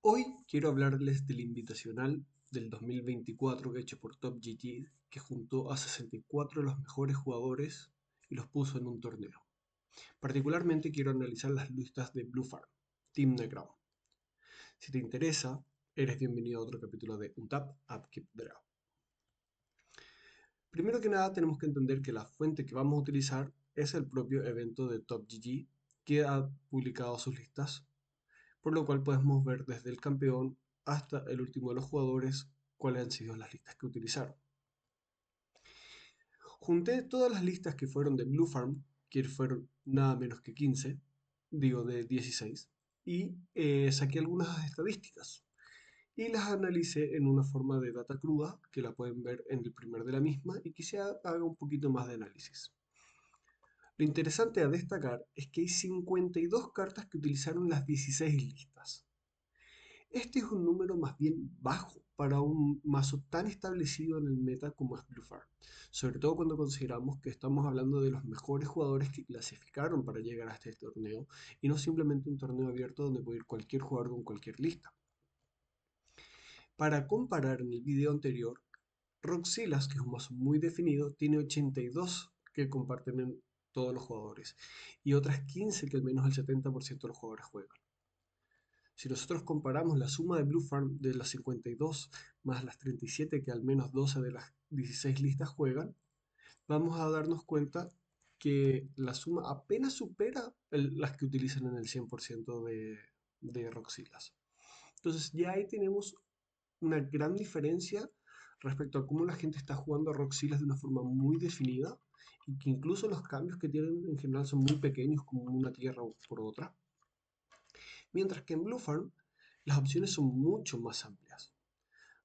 Hoy quiero hablarles del invitacional del 2024 que he hecho por Top GG, que juntó a 64 de los mejores jugadores y los puso en un torneo. Particularmente quiero analizar las listas de Blue Farm, Team Necrown. Si te interesa, eres bienvenido a otro capítulo de Untap Upkeep Draw. Primero que nada tenemos que entender que la fuente que vamos a utilizar es el propio evento de Top GG que ha publicado sus listas, por lo cual podemos ver desde el campeón hasta el último de los jugadores cuáles han sido las listas que utilizaron. Junté todas las listas que fueron de Blue Farm, que fueron nada menos que 15, digo de 16, y saqué algunas estadísticas y las analicé en una forma de data cruda que la pueden ver en el primer de la misma y quizá haga un poquito más de análisis. Lo interesante a destacar es que hay 52 cartas que utilizaron las 16 listas. Este es un número más bien bajo para un mazo tan establecido en el meta como es Blue Farm, sobre todo cuando consideramos que estamos hablando de los mejores jugadores que clasificaron para llegar a este torneo y no simplemente un torneo abierto donde puede ir cualquier jugador con cualquier lista. Para comparar, en el video anterior, Roxylas, que es un mazo muy definido, tiene 82 que comparten en todos los jugadores y otras 15 que al menos el 70% de los jugadores juegan. Si nosotros comparamos la suma de Blue Farm de las 52 más las 37 que al menos 12 de las 16 listas juegan, vamos a darnos cuenta que la suma apenas supera las que utilizan en el 100% de Roxylas. Entonces ya ahí tenemos una gran diferencia respecto a cómo la gente está jugando a Roxylas de una forma muy definida y que incluso los cambios que tienen en general son muy pequeños, como una tierra por otra. Mientras que en Blue Farm las opciones son mucho más amplias.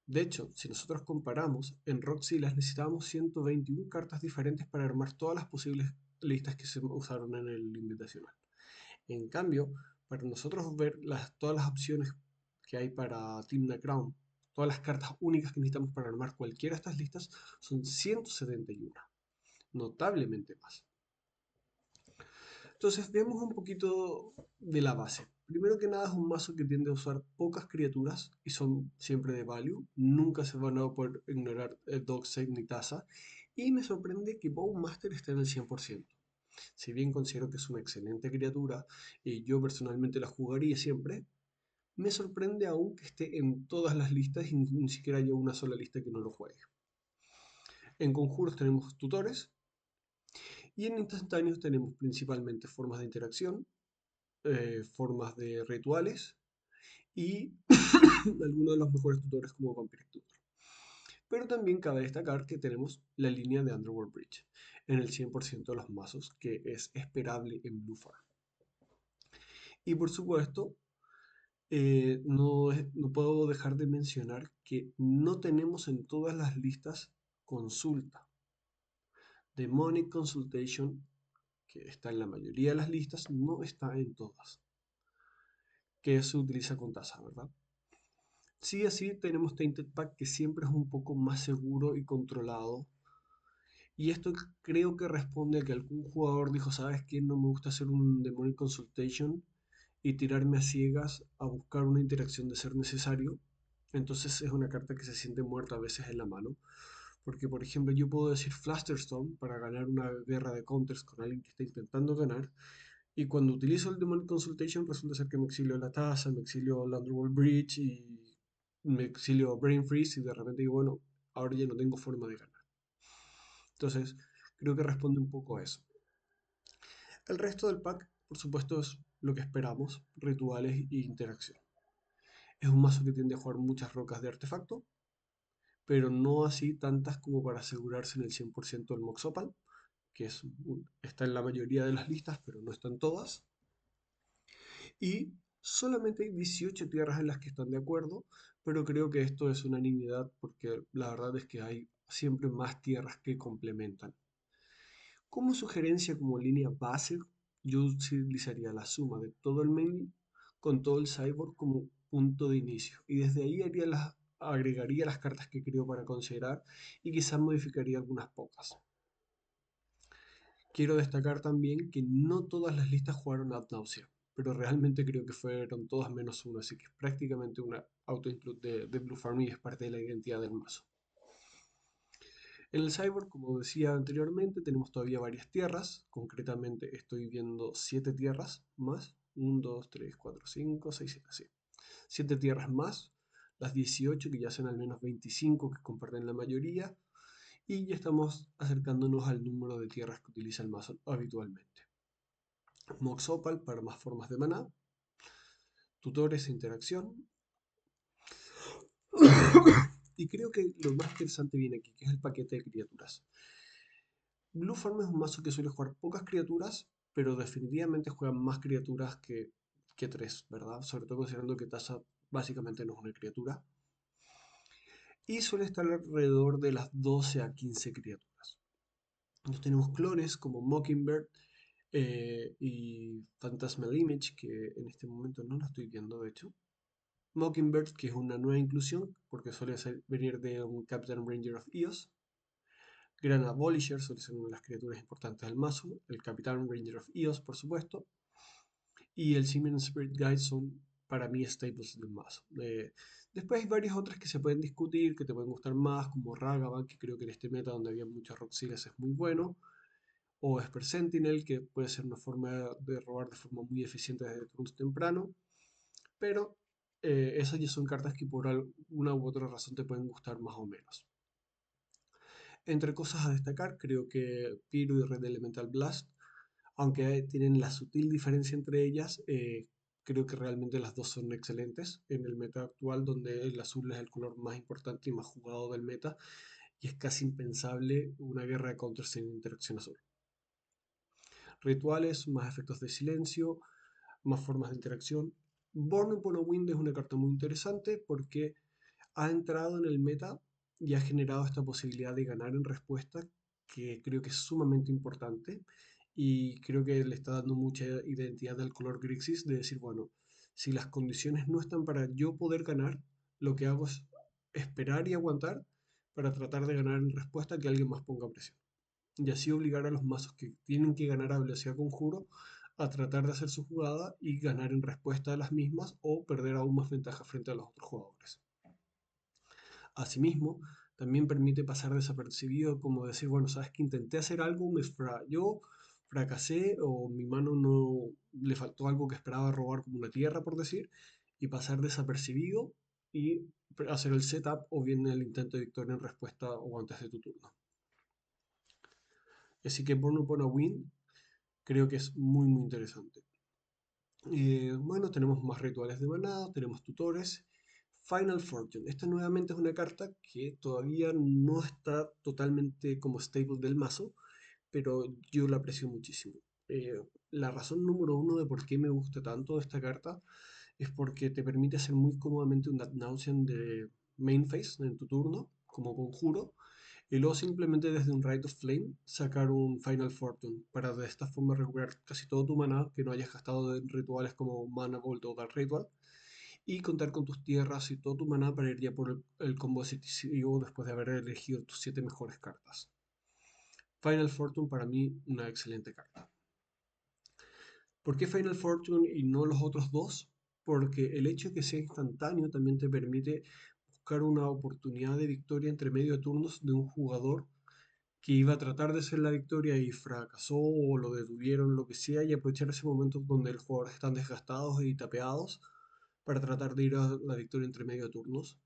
De hecho, si nosotros comparamos, en Roxylas necesitábamos 121 cartas diferentes para armar todas las posibles listas que se usaron en el invitacional. En cambio, para nosotros ver todas las opciones que hay para Team Necrown, todas las cartas únicas que necesitamos para armar cualquiera de estas listas, son 171, notablemente más. Entonces vemos un poquito de la base. Primero que nada es un mazo que tiende a usar pocas criaturas y son siempre de value. Nunca se van a poder ignorar Dogside ni Taza. Y me sorprende que Bowmaster esté en el 100%. Si bien considero que es una excelente criatura y yo personalmente la jugaría siempre, me sorprende aún que esté en todas las listas y ni siquiera haya una sola lista que no lo juegue. En conjuros tenemos tutores y en instantáneos tenemos principalmente formas de interacción, formas de rituales y algunos de los mejores tutores como Vampiric Tutor. Pero también cabe destacar que tenemos la línea de Underworld Bridge en el 100% de los mazos, que es esperable en Blue Farm. Y por supuesto, no puedo dejar de mencionar que no tenemos en todas las listas consulta. Demonic Consultation, que está en la mayoría de las listas, no está en todas, que se utiliza con tasa, ¿verdad? Sí, así tenemos Tainted Pack que siempre es un poco más seguro y controlado. Y esto creo que responde a que algún jugador dijo, ¿sabes qué? No me gusta hacer un Demonic Consultation y tirarme a ciegas a buscar una interacción de ser necesario. Entonces es una carta que se siente muerta a veces en la mano. Porque, por ejemplo, yo puedo decir Flusterstone para ganar una guerra de counters con alguien que está intentando ganar. Y cuando utilizo el Demonic Consultation resulta ser que me exilio la taza, me exilio el Underworld Bridge y me exilio Brain Freeze y de repente digo, bueno, ahora ya no tengo forma de ganar. Entonces, creo que responde un poco a eso. El resto del pack, por supuesto, es lo que esperamos, rituales e interacción. Es un mazo que tiende a jugar muchas rocas de artefacto, pero no así tantas como para asegurarse en el 100% del Mox Opal, que está en la mayoría de las listas, pero no están todas. Y solamente hay 18 tierras en las que están de acuerdo, pero creo que esto es unanimidad porque la verdad es que hay siempre más tierras que complementan. Como sugerencia, como línea base, yo utilizaría la suma de todo el main con todo el cyborg como punto de inicio. Y desde ahí agregaría las cartas que creo para considerar y quizás modificaría algunas pocas. Quiero destacar también que no todas las listas jugaron Ad Nauseam, pero realmente creo que fueron todas menos uno, así que es prácticamente una auto-include de Blue Farm y es parte de la identidad del mazo. En el Cyborg, como decía anteriormente, tenemos todavía varias tierras. Concretamente estoy viendo 7 tierras más. 1, 2, 3, 4, 5, 6, 7, sí. 7 tierras más. Las 18 que ya son al menos 25 que comparten la mayoría. Y ya estamos acercándonos al número de tierras que utiliza el mazo habitualmente. Mox Opal para más formas de maná. Tutores e interacción. Y creo que lo más interesante viene aquí, que es el paquete de criaturas. Blue Farm es un mazo que suele jugar pocas criaturas, pero definitivamente juegan más criaturas que 3, ¿verdad? Sobre todo considerando que Tasa básicamente no es una criatura. Y suele estar alrededor de las 12 a 15 criaturas. Nos tenemos clones como Mockingbird y Phantasmal Image, que en este momento no lo estoy viendo, de hecho. Mockingbird, que es una nueva inclusión, porque suele venir de un Captain Ranger of Eos. Gran Abolisher suele ser una de las criaturas importantes del mazo. El Capitán Ranger of Eos, por supuesto. Y el Simian Spirit Guide son para mí staples del mazo. Después hay varias otras que se pueden discutir, que te pueden gustar más, como Ragavan, que creo que en este meta donde había muchos Roxylas es muy bueno. O Esper Sentinel, que puede ser una forma de robar de forma muy eficiente desde turnos temprano. Pero esas ya son cartas que por alguna u otra razón te pueden gustar más o menos. Entre cosas a destacar, creo que Pyro y Red Elemental Blast, aunque tienen la sutil diferencia entre ellas, creo que realmente las dos son excelentes en el meta actual, donde el azul es el color más importante y más jugado del meta, y es casi impensable una guerra de counters sin interacción azul. Rituales, más efectos de silencio, más formas de interacción. Born Upon a Wind es una carta muy interesante porque ha entrado en el meta y ha generado esta posibilidad de ganar en respuesta que creo que es sumamente importante y creo que le está dando mucha identidad al color Grixis de decir, bueno, si las condiciones no están para yo poder ganar, lo que hago es esperar y aguantar para tratar de ganar en respuesta que alguien más ponga presión. Y así obligar a los mazos que tienen que ganar a velocidad conjuro a tratar de hacer su jugada y ganar en respuesta a las mismas o perder aún más ventaja frente a los otros jugadores. Asimismo, también permite pasar desapercibido, como decir, bueno, sabes que intenté hacer algo, yo fracasé o mi mano no le faltó algo que esperaba robar como una tierra, por decir, y pasar desapercibido y hacer el setup o bien el intento de victoria en respuesta o antes de tu turno. Así que Born Upon a Win creo que es muy muy interesante. Bueno, tenemos más rituales de maná, tenemos tutores. Final Fortune. Esta nuevamente es una carta que todavía no está totalmente como stable del mazo, pero yo la aprecio muchísimo. La razón número uno de por qué me gusta tanto esta carta es porque te permite hacer muy cómodamente un Ad Nauseam de main phase en tu turno, como conjuro, y luego simplemente desde un Rite of Flame sacar un Final Fortune para de esta forma recuperar casi todo tu mana que no hayas gastado en rituales como Mana Vault o Dark Ritual y contar con tus tierras y todo tu maná para ir ya por el combo decisivo después de haber elegido tus 7 mejores cartas. Final Fortune para mí una excelente carta. ¿Por qué Final Fortune y no los otros dos? Porque el hecho de que sea instantáneo también te permite buscar una oportunidad de victoria entre medio de turnos de un jugador que iba a tratar de hacer la victoria y fracasó o lo detuvieron, lo que sea, y aprovechar ese momento donde los jugadores están desgastados y tapeados para tratar de ir a la victoria entre medio de turnos.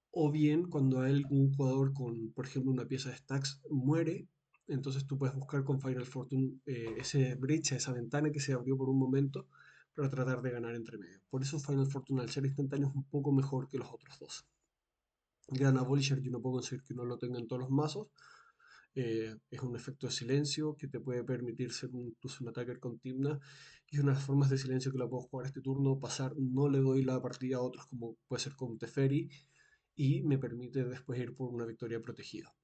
O bien cuando hay algún jugador con, por ejemplo, una pieza de stacks muere, entonces tú puedes buscar con Final Fortune esa brecha, esa ventana que se abrió por un momento para tratar de ganar entre medio. Por eso Final Fortune al ser instantáneo es un poco mejor que los otros dos. Gran Abolisher yo no puedo conseguir que no lo tenga en todos los mazos. Es un efecto de silencio que te puede permitir ser incluso un attacker con Timna. Y es una de las formas de silencio que la puedo jugar este turno, pasar, no le doy la partida a otros como puede ser con Teferi y me permite después ir por una victoria protegida.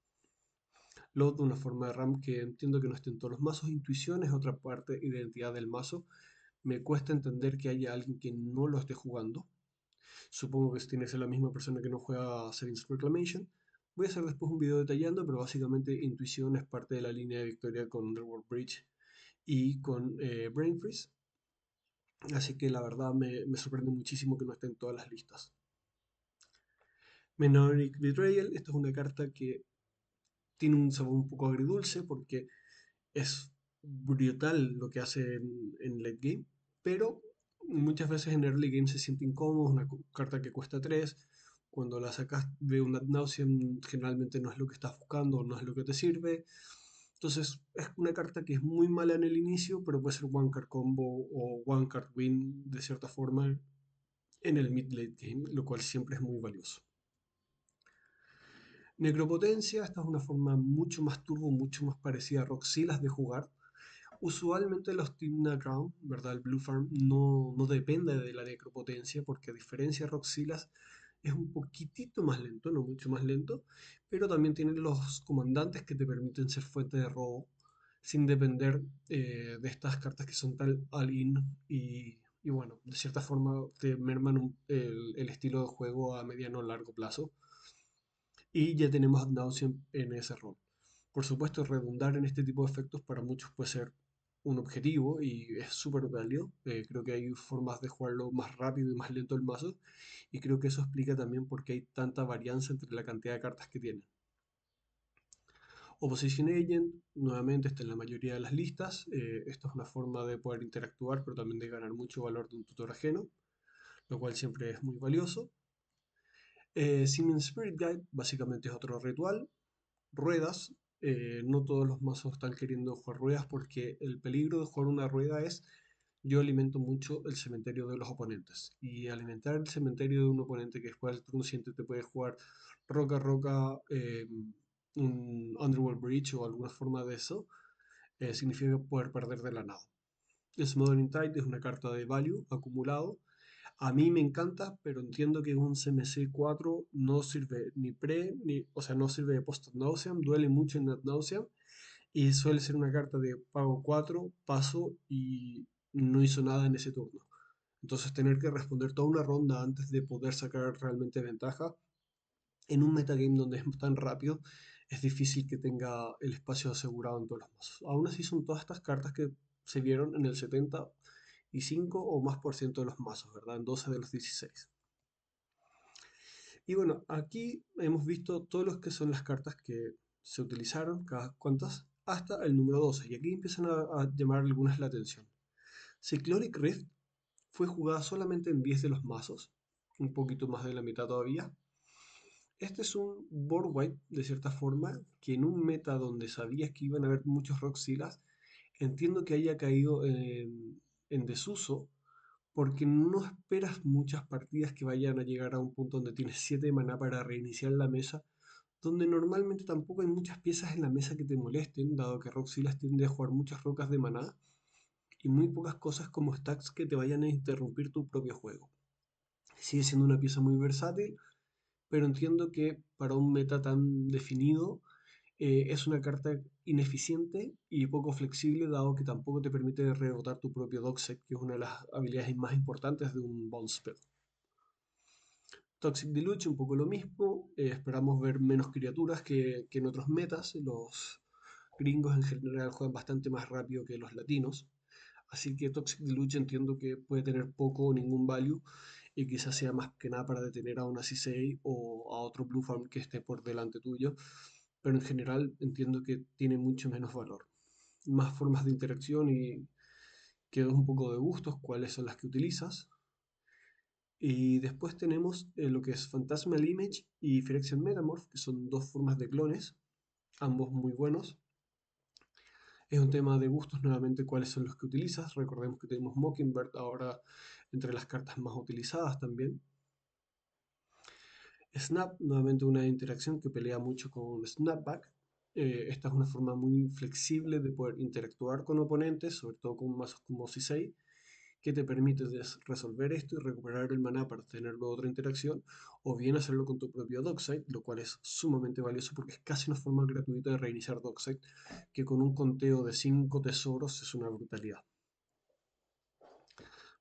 Luego de una forma de RAM que entiendo que no esté en todos los mazos. Intuición es otra parte, identidad del mazo. Me cuesta entender que haya alguien que no lo esté jugando. Supongo que tiene que ser la misma persona que no juega Seven's Reclamation. Voy a hacer después un video detallando, pero básicamente intuición es parte de la línea de victoria con Underworld Bridge y con Brain Freeze. Así que la verdad me sorprende muchísimo que no esté en todas las listas. Menoric Betrayal, esta es una carta que tiene un sabor un poco agridulce porque es brutal lo que hace en late game, pero muchas veces en early game se siente incómodo, es una carta que cuesta 3 cuando la sacas de un ad nauseam generalmente no es lo que estás buscando, no es lo que te sirve. Entonces es una carta que es muy mala en el inicio, pero puede ser one card combo o one card win de cierta forma en el mid late game, lo cual siempre es muy valioso. Necropotencia, esta es una forma mucho más turbo, mucho más parecida a Roxylas de jugar. Usualmente los Team Ground, ¿verdad? El Blue Farm no depende de la necropotencia porque a diferencia de Roxylas es un poquitito más lento, no mucho más lento, pero también tiene los comandantes que te permiten ser fuente de robo sin depender de estas cartas que son tal all-in y bueno, de cierta forma te merman el estilo de juego a mediano o largo plazo y ya tenemos Ad Nauseam en ese rol. Por supuesto, redundar en este tipo de efectos para muchos puede ser un objetivo y es súper válido. Creo que hay formas de jugarlo más rápido y más lento el mazo y creo que eso explica también por qué hay tanta varianza entre la cantidad de cartas que tienen. Opposition Agent, nuevamente está en la mayoría de las listas. Esto es una forma de poder interactuar, pero también de ganar mucho valor de un tutor ajeno, lo cual siempre es muy valioso. Simian Spirit Guide básicamente es otro ritual. Ruedas, no todos los mazos están queriendo jugar ruedas porque el peligro de jugar una rueda es yo alimento mucho el cementerio de los oponentes. Y alimentar el cementerio de un oponente que después del turno siguiente te puede jugar roca, roca, un Underworld Breach o alguna forma de eso, significa poder perder de la nada. Smothering Tide es una carta de value acumulado. A mí me encanta, pero entiendo que un CMC 4 no sirve ni pre, ni, o sea, no sirve de post ad nauseam, duele mucho en ad nauseam y suele ser una carta de pago 4 paso y no hizo nada en ese turno. Entonces tener que responder toda una ronda antes de poder sacar realmente ventaja en un metagame donde es tan rápido, es difícil que tenga el espacio asegurado en todos los mazos. Aún así son todas estas cartas que se vieron en el 75 o más por ciento de los mazos, ¿verdad? En 12 de los 16. Y bueno, aquí hemos visto todos los que son las cartas que se utilizaron, cada cuantas, hasta el número 12. Y aquí empiezan a llamar algunas la atención. Cyclonic Rift fue jugada solamente en 10 de los mazos, un poquito más de la mitad todavía. Este es un board wipe, de cierta forma, que en un meta donde sabías que iban a haber muchos Roxylas, entiendo que haya caído en desuso, porque no esperas muchas partidas que vayan a llegar a un punto donde tienes 7 de maná para reiniciar la mesa, donde normalmente tampoco hay muchas piezas en la mesa que te molesten, dado que Roxylas tiende a jugar muchas rocas de maná y muy pocas cosas como stacks que te vayan a interrumpir tu propio juego. Sigue siendo una pieza muy versátil, pero entiendo que para un meta tan definido es una carta ineficiente y poco flexible, dado que tampoco te permite rebotar tu propio Dogset, que es una de las habilidades más importantes de un Bone Spell. Toxic Deluge, un poco lo mismo. Esperamos ver menos criaturas que en otros metas. Los gringos en general juegan bastante más rápido que los latinos. Así que Toxic Deluge entiendo que puede tener poco o ningún value y quizás sea más que nada para detener a una C6 o a otro Blue Farm que esté por delante tuyo. Pero en general entiendo que tiene mucho menos valor. Más formas de interacción y quedas un poco de gustos, cuáles son las que utilizas. Y después tenemos lo que es Phantasmal Image y Phyrexian Metamorph, que son dos formas de clones, ambos muy buenos. Es un tema de gustos nuevamente cuáles son los que utilizas. Recordemos que tenemos Mockingbird ahora entre las cartas más utilizadas también. Snap, nuevamente una interacción que pelea mucho con Snapback. Esta es una forma muy flexible de poder interactuar con oponentes, sobre todo con mazos como C6, que te permite resolver esto y recuperar el maná para tener luego otra interacción, o bien hacerlo con tu propio Dockside, lo cual es sumamente valioso porque es casi una forma gratuita de reiniciar Dockside, que con un conteo de 5 tesoros es una brutalidad.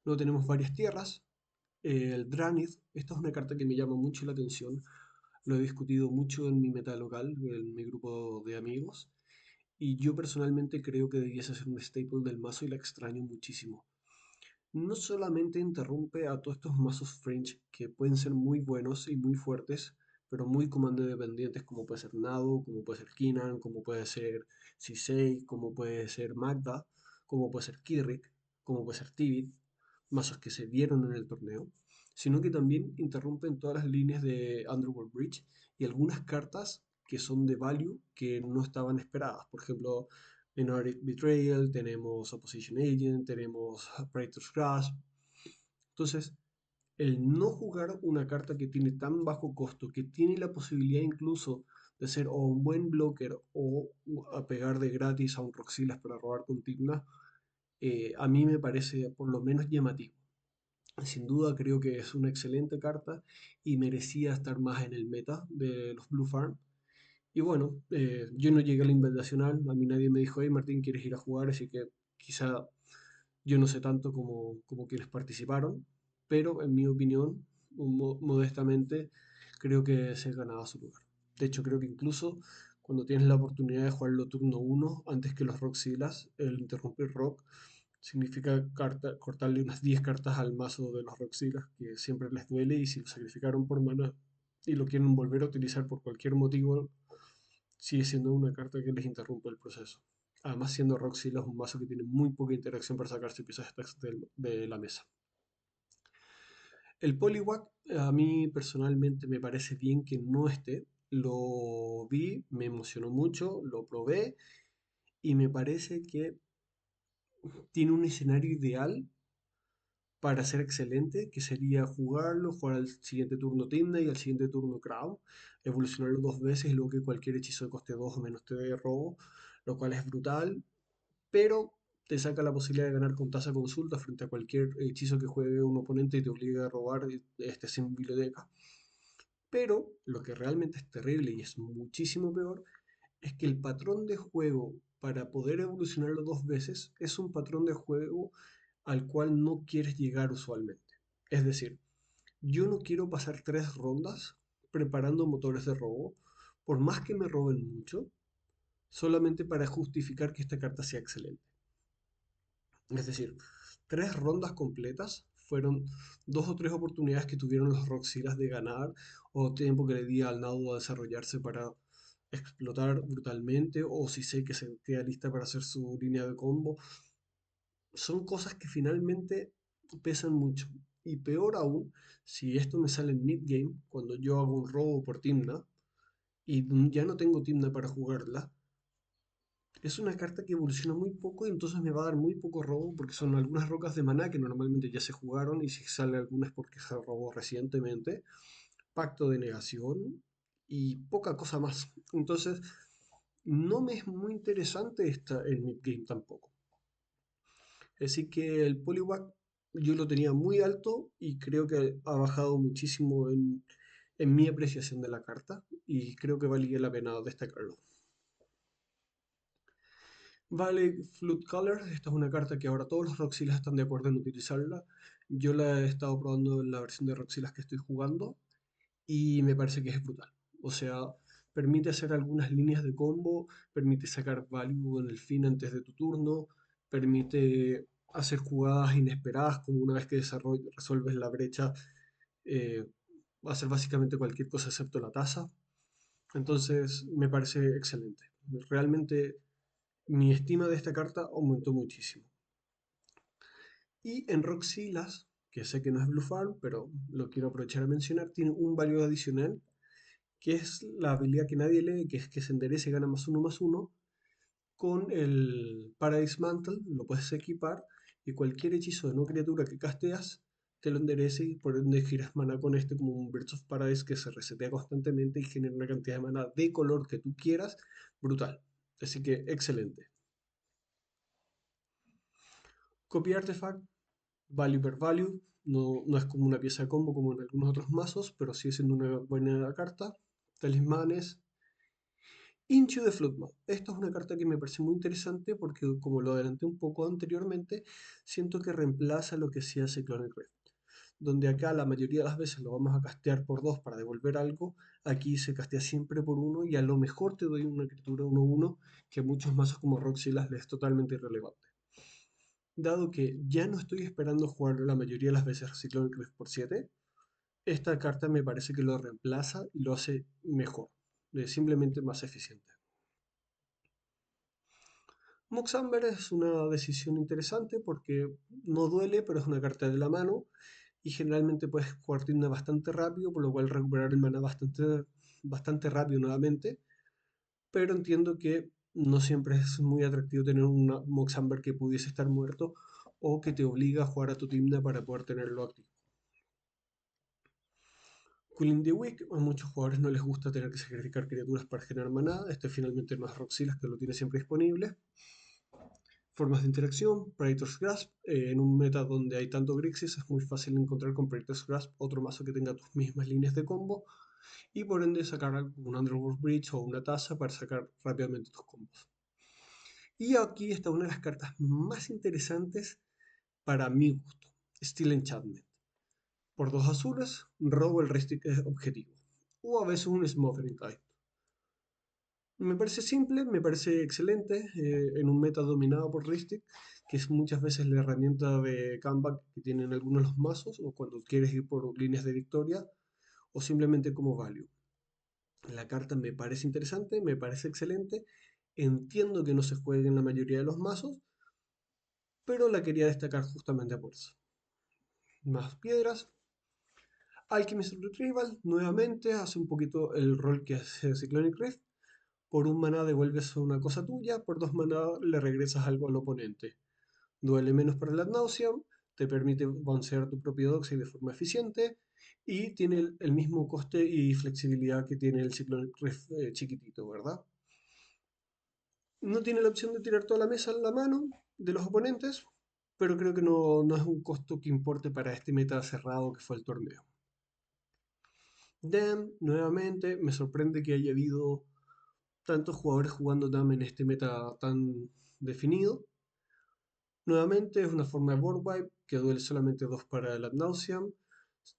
Luego tenemos varias tierras. El Dranith, esta es una carta que me llama mucho la atención. Lo he discutido mucho en mi meta local, en mi grupo de amigos. Y yo personalmente creo que debiese ser un staple del mazo y la extraño muchísimo. no solamente interrumpe a todos estos mazos Fringe que pueden ser muy buenos y muy fuertes, pero muy comando dependientes, como puede ser Nado, como puede ser Kinan, como puede ser Sisei, como puede ser Magda, como puede ser Kirrik, como puede ser Tibit, mazos que se vieron en el torneo, sino que también interrumpen todas las líneas de Underworld Bridge y algunas cartas que son de value que no estaban esperadas. Por ejemplo, en Nordic Betrayal tenemos Opposition Agent, tenemos Praetor's Grasp. Entonces, el no jugar una carta que tiene tan bajo costo, que tiene la posibilidad incluso de ser o un buen blocker o a pegar de gratis a un Roxylas para robar con Tibna, a mí me parece por lo menos llamativo. Sin duda creo que es una excelente carta y merecía estar más en el meta de los Blue Farm. Y bueno, yo no llegué a la invitacional, a mí nadie me dijo, hey Martín, ¿quieres ir a jugar? Así que quizá yo no sé tanto como quienes participaron, pero en mi opinión, modestamente, creo que se ganaba su lugar. De hecho, creo que incluso cuando tienes la oportunidad de jugarlo turno uno antes que los Rockzilas, el interrumpir Rock significa cortarle unas 10 cartas al mazo de los Rockzilas, que siempre les duele y si lo sacrificaron por mana y lo quieren volver a utilizar por cualquier motivo, sigue siendo una carta que les interrumpe el proceso. Además, siendo Roxila es un mazo que tiene muy poca interacción para sacarse piezas stacks de la mesa. El Poliwag a mí personalmente me parece bien que no esté. Lo vi, me emocionó mucho, lo probé y me parece que tiene un escenario ideal para ser excelente, que sería jugarlo, jugar al siguiente turno Timna y al siguiente turno Crown, evolucionarlo dos veces y luego que cualquier hechizo de coste 2 o menos te dé robo, lo cual es brutal, pero te saca la posibilidad de ganar con tasa consulta frente a cualquier hechizo que juegue un oponente y te obliga a robar este sin biblioteca. Pero lo que realmente es terrible y es muchísimo peor es que el patrón de juego para poder evolucionarlo dos veces es un patrón de juego al cual no quieres llegar usualmente. Es decir, yo no quiero pasar 3 rondas preparando motores de robo, por más que me roben mucho, solamente para justificar que esta carta sea excelente. Es decir, 3 rondas completas fueron 2 o 3 oportunidades que tuvieron los Roxilas de ganar, o tiempo que le di al Nado a desarrollarse para explotar brutalmente, o si sé que se queda lista para hacer su línea de combo. Son cosas que finalmente pesan mucho. Y peor aún, si esto me sale en mid-game, cuando yo hago un robo por Timna, y ya no tengo Timna para jugarla, es una carta que evoluciona muy poco y entonces me va a dar muy poco robo porque son algunas rocas de maná que normalmente ya se jugaron y si sale alguna es porque se robó recientemente. Pacto de negación y poca cosa más. Entonces no me es muy interesante esta el mid-game tampoco. Así que el Poliwag yo lo tenía muy alto y creo que ha bajado muchísimo en mi apreciación de la carta y creo que valía la pena destacarlo. Vale, Flood Color, esta es una carta que ahora todos los Roxilas están de acuerdo en utilizarla. Yo la he estado probando en la versión de Roxilas que estoy jugando y me parece que es brutal. O sea, permite hacer algunas líneas de combo, permite sacar value en el fin antes de tu turno, permite hacer jugadas inesperadas como una vez que resuelves la brecha, eh, hacer básicamente cualquier cosa excepto la tasa. Entonces me parece excelente. Realmente mi estima de esta carta aumentó muchísimo. Y en Roxylas, que sé que no es Blue Farm, pero lo quiero aprovechar a mencionar, tiene un valor adicional, que es la habilidad que nadie lee, que es que se enderece y gana más uno. Con el Paradise Mantle lo puedes equipar y cualquier hechizo de no criatura que casteas te lo enderece y por ende giras mana con este como un Birds of Paradise que se resetea constantemente y genera una cantidad de mana de color que tú quieras, brutal. Así que excelente. Copy Artifact, value per value, no es como una pieza de combo como en algunos otros mazos, pero sigue siendo una buena carta. Talismanes. Into the Floodmap. Esta es una carta que me parece muy interesante porque, como lo adelanté un poco anteriormente, siento que reemplaza lo que se hace Clonic Rift. Donde acá la mayoría de las veces lo vamos a castear por 2 para devolver algo, aquí se castea siempre por uno y a lo mejor te doy una criatura 1-1 que a muchos mazos como Roxy les es totalmente irrelevante. dado que ya no estoy esperando jugar la mayoría de las veces Cyclonic Rift por 7, esta carta me parece que lo reemplaza y lo hace mejor, simplemente más eficiente. Mox Amber es una decisión interesante porque no duele, pero es una carta de la mano y generalmente puedes jugar tienda bastante rápido, por lo cual recuperar el mana bastante rápido nuevamente. Pero entiendo que no siempre es muy atractivo tener un Mox Amber que pudiese estar muerto o que te obliga a jugar a tu tienda para poder tenerlo activo. Cooling the Weak, a muchos jugadores no les gusta tener que sacrificar criaturas para generar maná. Este finalmente no es Roxylas, que lo tiene siempre disponible. Formas de interacción, Predator's Grasp. En un meta donde hay tanto Grixis es muy fácil encontrar con Predator's Grasp otro mazo que tenga tus mismas líneas de combo y por ende sacar un Underworld Bridge o una taza para sacar rápidamente tus combos. Y aquí está una de las cartas más interesantes para mi gusto, Steel Enchantment. Por 2 azules, robo el objetivo, o a veces un Smothering Tide. Me parece simple, me parece excelente en un meta dominado por Ristic, que es muchas veces la herramienta de comeback que tienen algunos de los mazos, o cuando quieres ir por líneas de victoria, o simplemente como value. La carta me parece interesante, me parece excelente, entiendo que no se juegue en la mayoría de los mazos, pero la quería destacar justamente por eso. Más piedras. Alchemist Retrieval nuevamente hace un poquito el rol que hace Cyclonic Rift. Por un maná devuelves una cosa tuya, por 2 maná le regresas algo al oponente. Duele menos para la Ad Nauseam, te permite bouncear tu propio Dockside de forma eficiente y tiene el mismo coste y flexibilidad que tiene el Cyclonic Rift chiquitito, ¿verdad? No tiene la opción de tirar toda la mesa en la mano de los oponentes, pero creo que no es un costo que importe para este meta cerrado que fue el torneo. Dam, nuevamente, me sorprende que haya habido tantos jugadores jugando Dam en este meta tan definido. Nuevamente es una forma de board wipe que duele solamente 2 para el Ad Nauseam.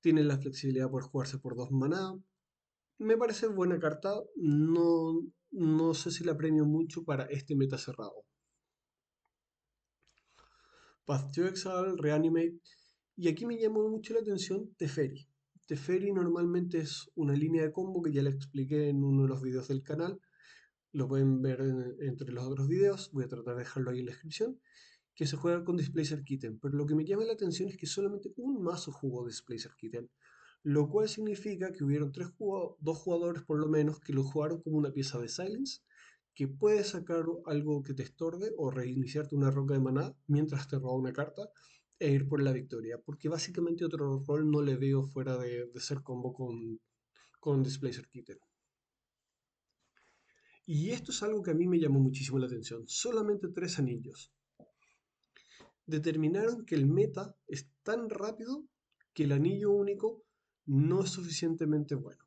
Tiene la flexibilidad por jugarse por 2 maná. Me parece buena carta. No sé si la premio mucho para este meta cerrado. Path to Exile, Reanimate. Y aquí me llamó mucho la atención Teferi. Teferi normalmente es una línea de combo que ya le expliqué en uno de los videos del canal. Lo pueden ver entre los otros videos. Voy a tratar de dejarlo ahí en la descripción. Que se juega con Displacer Kitten. Pero lo que me llama la atención es que solamente un mazo jugó Displacer Kitten. Lo cual significa que hubieron dos jugadores por lo menos que lo jugaron como una pieza de Silence que puede sacar algo que te estorbe o reiniciarte una roca de maná mientras te roba una carta e ir por la victoria. Porque básicamente otro rol no le veo fuera de ser combo con Displacer Kitten. Y esto es algo que a mí me llamó muchísimo la atención. Solamente 3 anillos. Determinaron que el meta es tan rápido que el anillo único no es suficientemente bueno.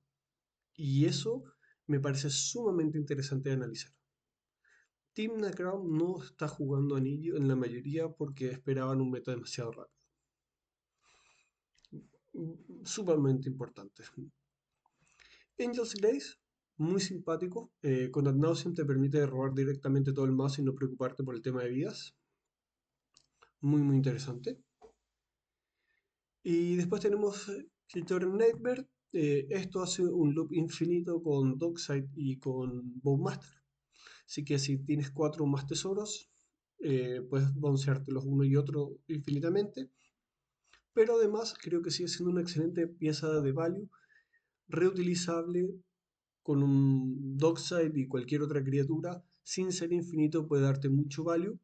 Y eso me parece sumamente interesante de analizar. Team Necrom no está jugando anillo en la mayoría porque esperaban un meta demasiado rápido. Sumamente importante. Angel's Grace, muy simpático. Con Ad Nauseam te permite robar directamente todo el mazo y no preocuparte por el tema de vidas. Muy interesante. Y después tenemos Kil'jaeden Nightmare. Esto hace un loop infinito con Dockside y con Bowmaster. Así que si tienes 4 más tesoros, puedes bouncearte los uno y otro infinitamente. Pero además creo que sigue siendo una excelente pieza de value, reutilizable con un Dockside y cualquier otra criatura. Sin ser infinito puede darte mucho value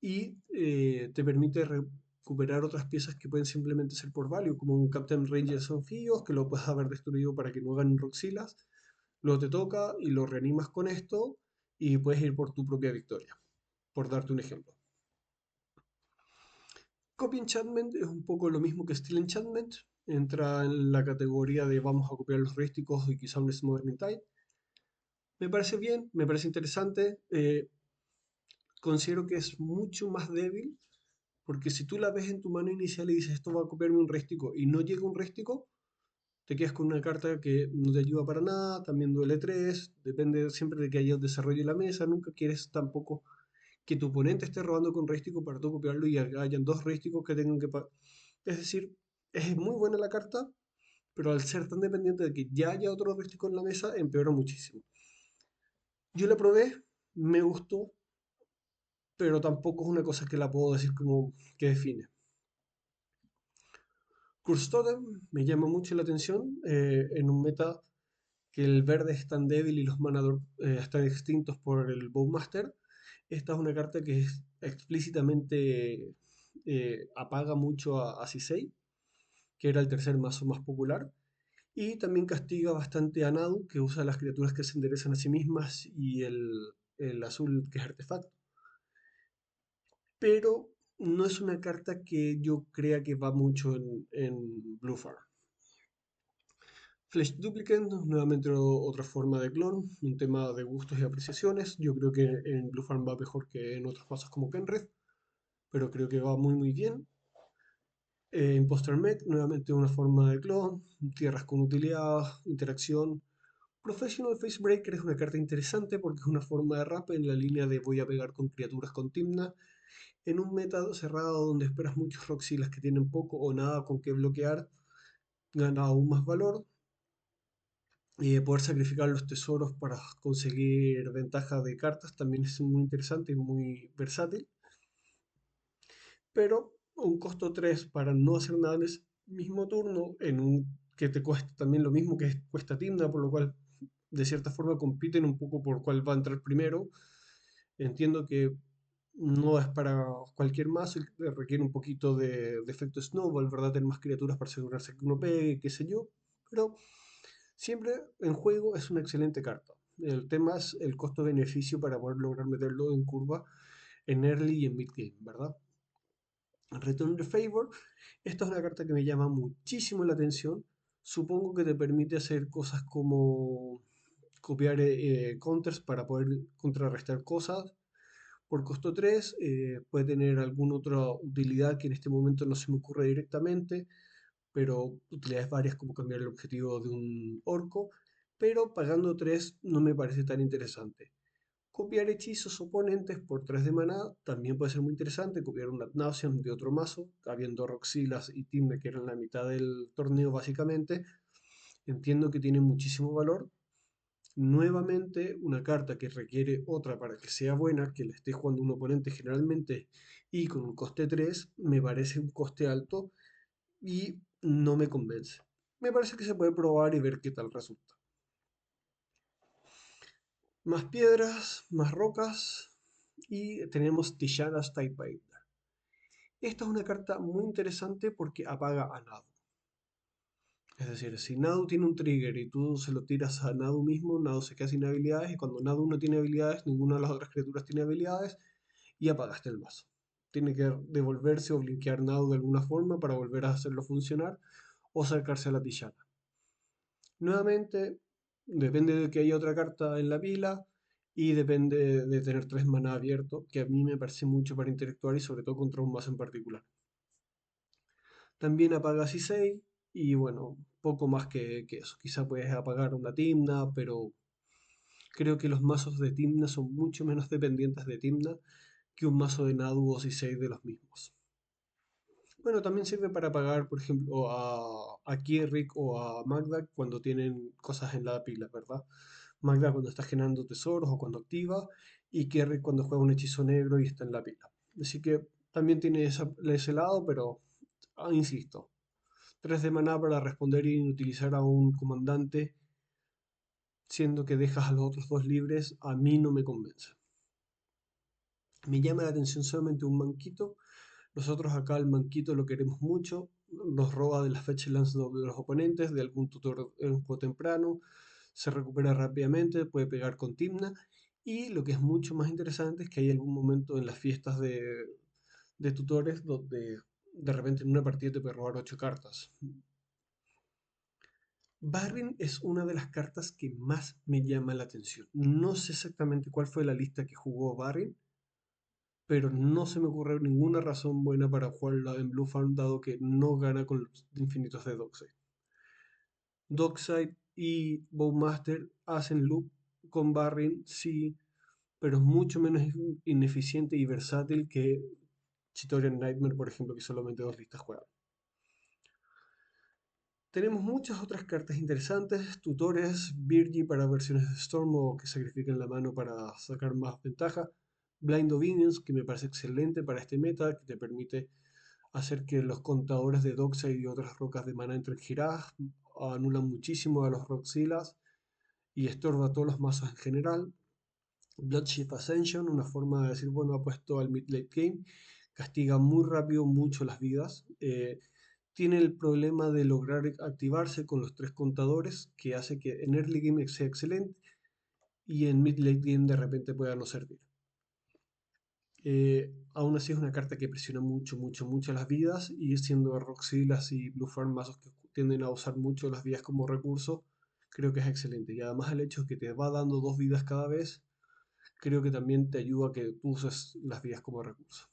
y te permite recuperar otras piezas que pueden simplemente ser por value, como un Captain Rangers Anfibios, que lo puedes haber destruido para que no hagan Roxilas. Luego te toca y lo reanimas con esto y puedes ir por tu propia victoria, por darte un ejemplo. Copy Enchantment es un poco lo mismo que Steel Enchantment. Entra en la categoría de vamos a copiar los rísticos y quizá un Smothering Tide. Me parece bien, me parece interesante. Considero que es mucho más débil porque si tú la ves en tu mano inicial y dices esto va a copiarme un réstico y no llega un réstico, te quedas con una carta que no te ayuda para nada, también duele 3, depende siempre de que haya desarrollo en la mesa, nunca quieres tampoco que tu oponente esté robando con Rístico para tú copiarlo y hayan dos Rísticos que tengan que pagar. Es decir, es muy buena la carta, pero al ser tan dependiente de que ya haya otro Rístico en la mesa, empeora muchísimo. Yo la probé, me gustó, pero tampoco es una cosa que la puedo decir como que define. Curse Totem me llama mucho la atención en un meta que el verde es tan débil y los manador están extintos por el Bowmaster. Esta es una carta que explícitamente apaga mucho a Sisei, que era el tercer mazo más popular. Y también castiga bastante a Nadu, que usa las criaturas que se enderezan a sí mismas, y el azul, que es artefacto. Pero no es una carta que yo crea que va mucho en Blue Farm. Flesh Duplicant, nuevamente otra forma de clon, un tema de gustos y apreciaciones. Yo creo que en Blue Farm va mejor que en otros mazos como Kenred, pero creo que va muy muy bien. Imposter Mech, nuevamente una forma de clon, tierras con utilidad, interacción. Professional Facebreaker es una carta interesante porque es una forma de rap en la línea de voy a pegar con criaturas con Timna. En un meta cerrado donde esperas muchos Roxilas que tienen poco o nada con qué bloquear, gana aún más valor. Poder sacrificar los tesoros para conseguir ventaja de cartas también es muy interesante y muy versátil. Pero un costo 3 para no hacer nada en ese mismo turno, que te cuesta también lo mismo que cuesta Timna, por lo cual de cierta forma compiten un poco por cuál va a entrar primero. Entiendo que no es para cualquier mazo y que requiere un poquito de efecto snowball, ¿verdad? Tener más criaturas para asegurarse que uno pegue, qué sé yo. Pero siempre en juego es una excelente carta. El tema es el costo-beneficio para poder lograr meterlo en curva en early y en mid game, ¿verdad? Return the Favor. Esta es una carta que me llama muchísimo la atención. Supongo que te permite hacer cosas como copiar counters para poder contrarrestar cosas. Por costo 3 puede tener alguna otra utilidad que en este momento no se me ocurre directamente, pero utilidades varias como cambiar el objetivo de un orco, pero pagando 3 no me parece tan interesante. Copiar hechizos oponentes por 3 de maná también puede ser muy interesante. Copiar un Ad Nauseam de otro mazo, habiendo Roxilas y Timne que eran la mitad del torneo básicamente. Entiendo que tiene muchísimo valor. Nuevamente, una carta que requiere otra para que sea buena, que la esté jugando un oponente generalmente y con un coste 3, me parece un coste alto y no me convence. Me parece que se puede probar y ver qué tal resulta. Más piedras, más rocas y tenemos Tishana's Type. Esta es una carta muy interesante porque apaga a Nadu. Es decir, si Nadu tiene un trigger y tú se lo tiras a Nadu mismo, Nadu se queda sin habilidades y cuando Nadu no tiene habilidades, ninguna de las otras criaturas tiene habilidades y apagaste el mazo. Tiene que devolverse o blinkear Nadu de alguna forma para volver a hacerlo funcionar o sacarse a la Tishana. Nuevamente, depende de que haya otra carta en la pila y depende de tener 3 maná abiertos, que a mí me parece mucho para interactuar y sobre todo contra un mazo en particular. También apaga C6 y bueno, poco más que eso. Quizá puedes apagar una Timna, pero creo que los mazos de Timna son mucho menos dependientes de Timna que un mazo de Nadu o C6 de los mismos. Bueno, también sirve para apagar, por ejemplo, a Kierrick o a Magda cuando tienen cosas en la pila, ¿verdad? Magda cuando está generando tesoros o cuando activa, y Kierrick cuando juega un hechizo negro y está en la pila. Así que también tiene ese lado, pero insisto, 3 de maná para responder y utilizar a un comandante, siendo que dejas a los otros dos libres, a mí no me convence. Me llama la atención solamente un manquito. Nosotros acá el manquito lo queremos mucho. Nos roba de las fetchlands de los oponentes, de algún tutor en un juego temprano. Se recupera rápidamente, puede pegar con Timna. Y lo que es mucho más interesante es que hay algún momento en las fiestas de tutores donde de repente en una partida te puede robar 8 cartas. Barrin es una de las cartas que más me llama la atención. No sé exactamente cuál fue la lista que jugó Barrin, pero no se me ocurre ninguna razón buena para jugarla en Blue Farm, dado que no gana con los infinitos de Dockside. Dockside y Bowmaster hacen loop con Barrin, sí, pero es mucho menos ineficiente y versátil que Chitorian Nightmare, por ejemplo, que solamente dos listas juegan. Tenemos muchas otras cartas interesantes, tutores, Virgi para versiones de Storm o que sacrifiquen la mano para sacar más ventaja, Blind Obedience, que me parece excelente para este meta, que te permite hacer que los contadores de Dockside y otras rocas de mana entren giradas, anulan muchísimo a los Roxilas y estorba todos los mazos en general. Bloodship Ascension, una forma de decir, bueno, ha puesto al mid-late game, castiga muy rápido mucho las vidas. Tiene el problema de lograr activarse con los tres contadores, que hace que en early game sea excelente y en mid-late game de repente pueda no servir. Aún así es una carta que presiona mucho, mucho, mucho las vidas y siendo Roxilas y Blue Farm mazos que tienden a usar mucho las vidas como recurso, creo que es excelente. Y además el hecho de que te va dando dos vidas cada vez, creo que también te ayuda a que tú uses las vidas como recurso.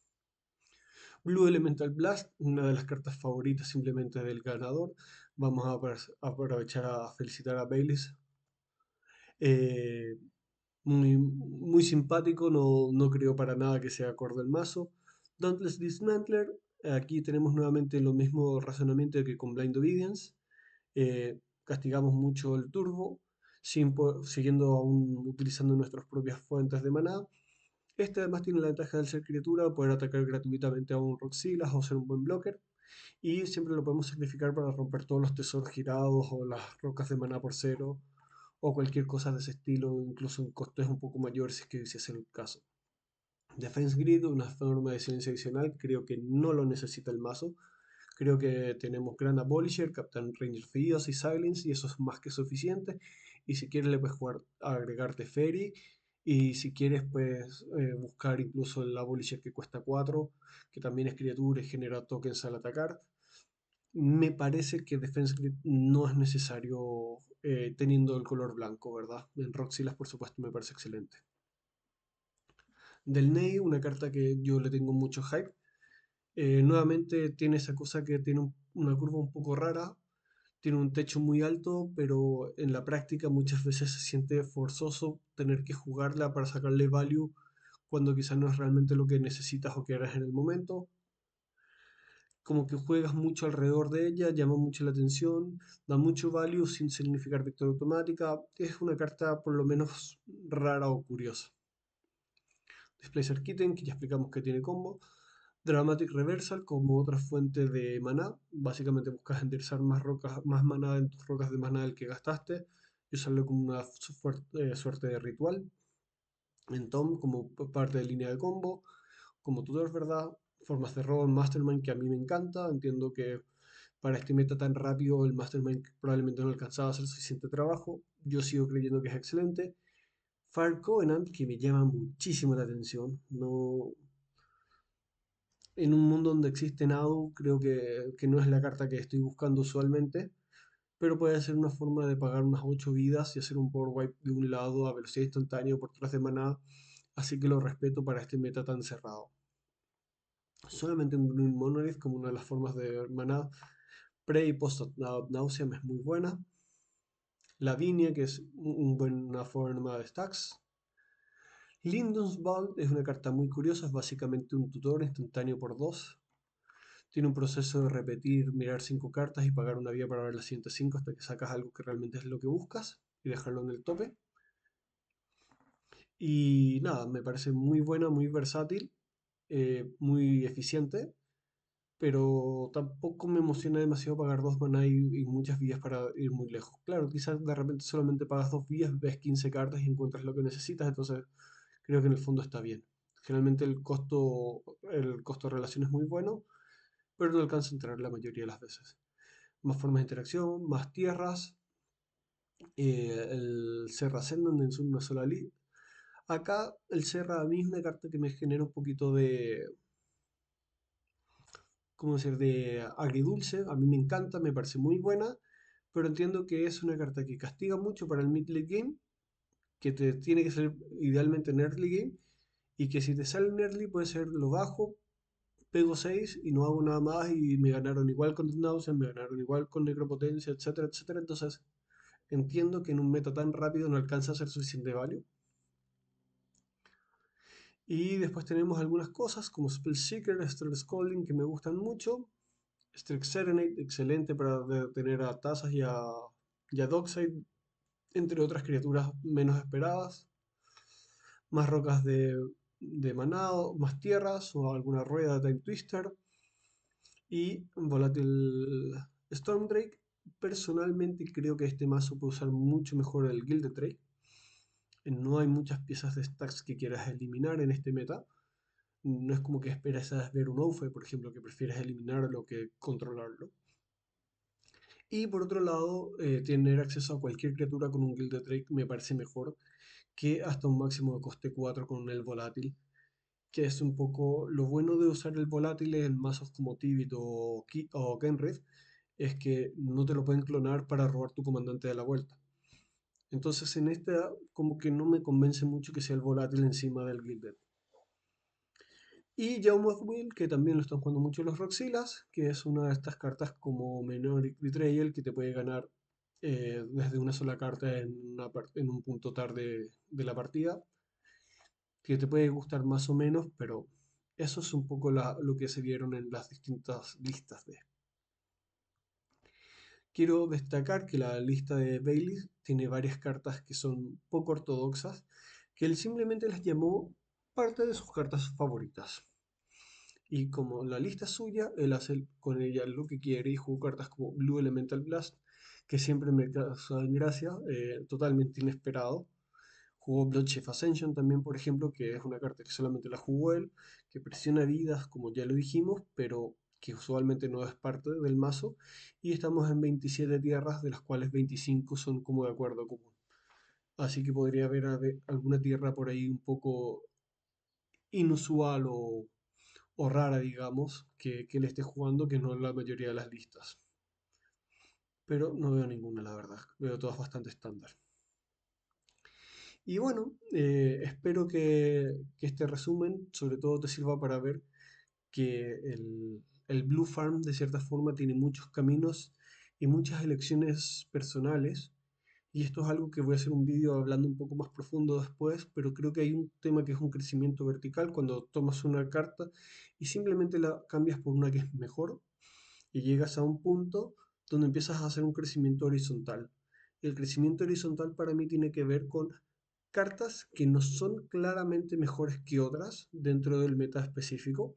Blue Elemental Blast, una de las cartas favoritas simplemente del ganador. Vamos a aprovechar a felicitar a Baylis. Eh, muy simpático, no creo para nada que sea acorde al mazo. Dauntless Dismantler, aquí tenemos nuevamente lo mismo razonamiento que con Blind Obedience. Castigamos mucho el turbo, siguiendo aún utilizando nuestras propias fuentes de maná. Este además tiene la ventaja de ser criatura, poder atacar gratuitamente a un Roxilas o ser un buen blocker. Y siempre lo podemos sacrificar para romper todos los tesoros girados o las rocas de maná por cero o cualquier cosa de ese estilo, incluso en costes un poco mayores si es que ese es el caso. Defense Grid, una forma de silencio adicional, creo que no lo necesita el mazo. Creo que tenemos Grand Abolisher, Captain Ranger Fios y Silence, y eso es más que suficiente. Y si quieres, le puedes jugar, agregarte Fairy. Y si quieres, pues buscar incluso el Abolisher que cuesta 4, que también es criatura y genera tokens al atacar. Me parece que Defense Grid no es necesario teniendo el color blanco, ¿verdad? En Roxylas, por supuesto, me parece excelente. Del Ney, una carta que yo le tengo mucho hype. Nuevamente tiene esa cosa que tiene una curva un poco rara, tiene un techo muy alto, pero en la práctica muchas veces se siente forzoso tener que jugarla para sacarle value cuando quizás no es realmente lo que necesitas o quieras en el momento. Como que juegas mucho alrededor de ella, llama mucho la atención, da mucho value sin significar victoria automática. Es una carta por lo menos rara o curiosa. Displacer Kitten, que ya explicamos que tiene combo. Dramatic Reversal como otra fuente de maná. Básicamente buscas enderezar más rocas, más maná en tus rocas de maná del que gastaste y usarlo como una suerte de ritual. En Tom como parte de línea de combo. Como tutor, ¿verdad? Formas de robo en Mastermind que a mí me encanta. Entiendo que para este meta tan rápido el Mastermind probablemente no alcanzaba a hacer suficiente trabajo. Yo sigo creyendo que es excelente. Fire Covenant, que me llama muchísimo la atención. No, en un mundo donde existe Nadu, creo que no es la carta que estoy buscando usualmente, pero puede ser una forma de pagar unas 8 vidas y hacer un power wipe de un lado a velocidad instantánea por 3 de maná, así que lo respeto para este meta tan cerrado. Solamente un Blue Monolith como una de las formas de maná pre y post Nauseam es muy buena. Lavinia, que es una forma de stacks. Lindon's Ball es una carta muy curiosa, es básicamente un tutor instantáneo por 2. Tiene un proceso de repetir, mirar 5 cartas y pagar una vía para ver las siguientes 5 hasta que sacas algo que realmente es lo que buscas y dejarlo en el tope. Y nada, me parece muy buena, muy versátil, muy eficiente, pero tampoco me emociona demasiado pagar 2 maná y muchas vías para ir muy lejos. Claro, quizás de repente solamente pagas 2 vías, ves 15 cartas y encuentras lo que necesitas, entonces creo que en el fondo está bien. Generalmente el costo de relación es muy bueno, pero no alcanza a entrar la mayoría de las veces. Más formas de interacción, más tierras, el Serra Ascendant en una sola lead. Acá el Serra a mí es una carta que me genera un poquito de, ¿cómo decir?, de agridulce. A mí me encanta, me parece muy buena, pero entiendo que es una carta que castiga mucho para el mid-late game, que te tiene que salir idealmente en early game, y que si te sale en early puede ser lo bajo, pego 6 y no hago nada más y me ganaron igual con Náusea, me ganaron igual con Necropotencia, etcétera, etcétera. Entonces entiendo que en un meta tan rápido no alcanza a ser suficiente value. Y después tenemos algunas cosas como Spellseeker, Stress Calling que me gustan mucho. Strix Serenade, excelente para detener a Tazas y a Dockside, entre otras criaturas menos esperadas. Más rocas de manado, más tierras o alguna rueda de Time Twister. Y volátil Stormdrake. Personalmente creo que este mazo puede usar mucho mejor el Gilded Drake. No hay muchas piezas de stacks que quieras eliminar en este meta. No es como que esperas a ver un Oufe, por ejemplo, que prefieres eliminarlo que controlarlo. Y por otro lado, tener acceso a cualquier criatura con un Gilded Drake me parece mejor que hasta un máximo de coste 4 con el volátil, que es un poco lo bueno de usar el volátil en mazos como Tibit o Kenrith, es que no te lo pueden clonar para robar tu comandante de la vuelta. Entonces en esta como que no me convence mucho que sea el volátil encima del Gilded. Y Jaume Will, que también lo están jugando mucho los Roxilas, que es una de estas cartas como Menoric Betrayal que te puede ganar desde una sola carta en un punto tarde de la partida, que te puede gustar más o menos, pero eso es un poco lo que se vieron en las distintas listas de. Quiero destacar que la lista de Bailey tiene varias cartas que son poco ortodoxas, que él simplemente las llamó parte de sus cartas favoritas. Y como la lista es suya, él hace con ella lo que quiere y jugó cartas como Blue Elemental Blast, que siempre me causan gracia, totalmente inesperado. Jugó Bloodchief Ascension también, por ejemplo, que es una carta que solamente la jugó él, que presiona vidas, como ya lo dijimos, pero que usualmente no es parte del mazo. Y estamos en 27 tierras, de las cuales 25 son como de acuerdo común. Así que podría haber alguna tierra por ahí un poco inusual o rara, digamos, que él esté jugando, que no en la mayoría de las listas. Pero no veo ninguna, la verdad. Veo todas bastante estándar. Y bueno, espero que este resumen sobre todo te sirva para ver que el Blue Farm de cierta forma tiene muchos caminos y muchas elecciones personales. Y esto es algo que voy a hacer un vídeo hablando un poco más profundo después, pero creo que hay un tema que es un crecimiento vertical cuando tomas una carta y simplemente la cambias por una que es mejor y llegas a un punto donde empiezas a hacer un crecimiento horizontal. El crecimiento horizontal para mí tiene que ver con cartas que no son claramente mejores que otras dentro del meta específico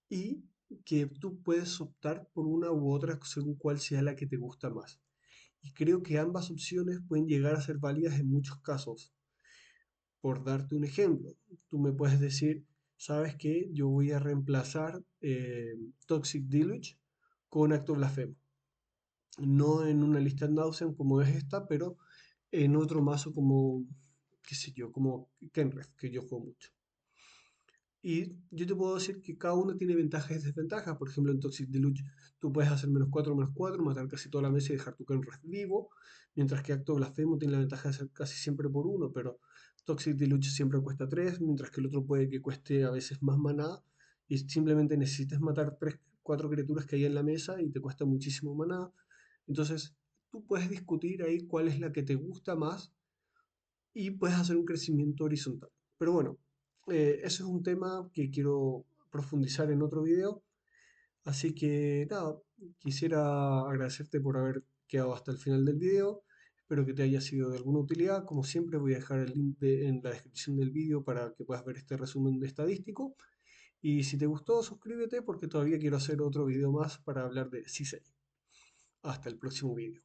y que tú puedes optar por una u otra según cuál sea la que te gusta más. Y creo que ambas opciones pueden llegar a ser válidas en muchos casos. Por darte un ejemplo, tú me puedes decir, ¿sabes qué? Yo voy a reemplazar Toxic Deluge con Acto Blasfemo. No en una lista Nauseam como es esta, pero en otro mazo como, qué sé yo, como Kenrith, que yo juego mucho. Y yo te puedo decir que cada uno tiene ventajas y desventajas. Por ejemplo, en Toxic Deluge tú puedes hacer -4/-4, matar casi toda la mesa y dejar tu Kenrith vivo. Mientras que Acto Blasfemo tiene la ventaja de ser casi siempre por uno, pero Toxic Deluge siempre cuesta 3, mientras que el otro puede que cueste a veces más maná y simplemente necesites matar 3, 4 criaturas que hay en la mesa y te cuesta muchísimo maná. Entonces, tú puedes discutir ahí cuál es la que te gusta más y puedes hacer un crecimiento horizontal. Pero bueno, ese es un tema que quiero profundizar en otro video. Así que nada, quisiera agradecerte por haber quedado hasta el final del video. Espero que te haya sido de alguna utilidad. Como siempre, voy a dejar el link en la descripción del video para que puedas ver este resumen estadístico. Y si te gustó, suscríbete porque todavía quiero hacer otro video más para hablar de CISEI. Hasta el próximo video.